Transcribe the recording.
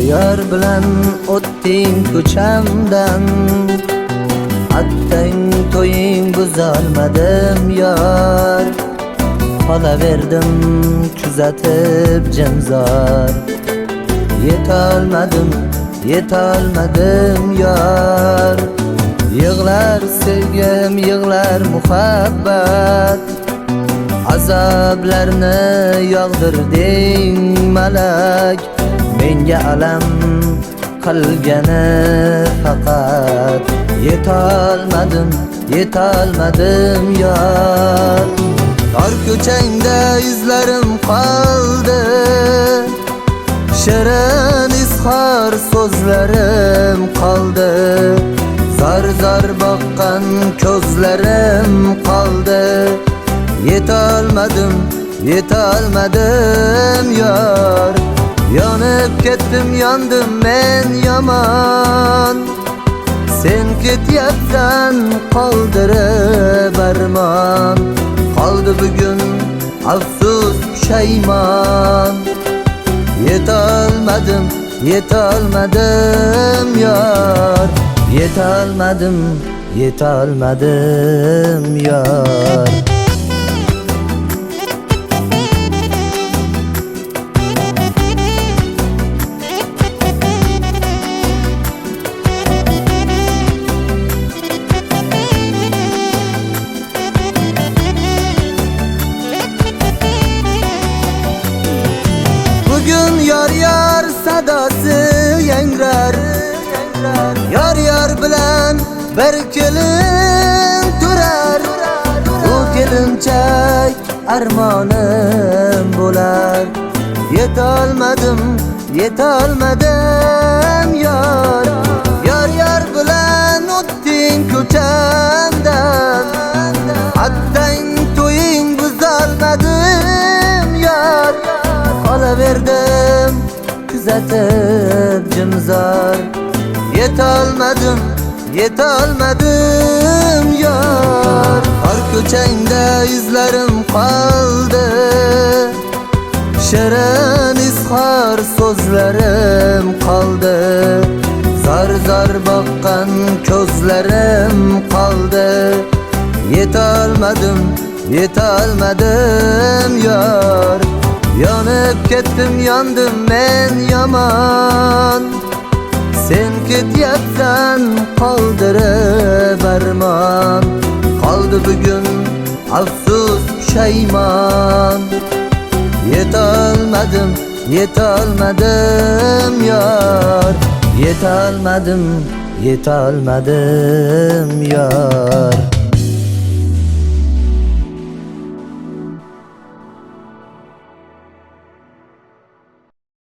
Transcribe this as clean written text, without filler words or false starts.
Yar bilan o'tding ko'chamdan, attang to'ying buzolmadim yar. Qolaverdim kuzatib jimzor. Yetolmadim yar. Yig'lar sevgim, yig'lar muhabbat, azoblarni yog'dirding malak. Menga alam qilgani faqat, yetolmadim yar. Tor ko'changda izlarim qoldi, shirin izhor so'zlarim qoldi. Zar boqqan ko'zlarim qoldi. Yetolmadim yar. Yonib ketdim, yondim men yomon. Sen ketyapsan qoldirib armon. Qoldi bugun afsus pushaymon. Yetolmadim yar. Yetolmadim yar. Bugün yar sadosi yangrar, yar bilan bir kelin turar. U kelinchak armonim bo'lar. Yetolmadim yar. Yar bilan o'tding ko'chamdan, attang to'ying buzolmadim yar. Qolaverdim kuzatib jimzor. Yetolmadim yar. Tor ko'changda izlarim qoldi, shirin izhor so'zlarim qoldi. Zar boqqan ko'zlarim qoldi. Yetolmadim yar. Yonib ketdim, yondim men yomon. Sen ketyapsan qoldirib armon. Qoldi bugun afsus pushaymon. Yetolmadim yar. Yetolmadim yar.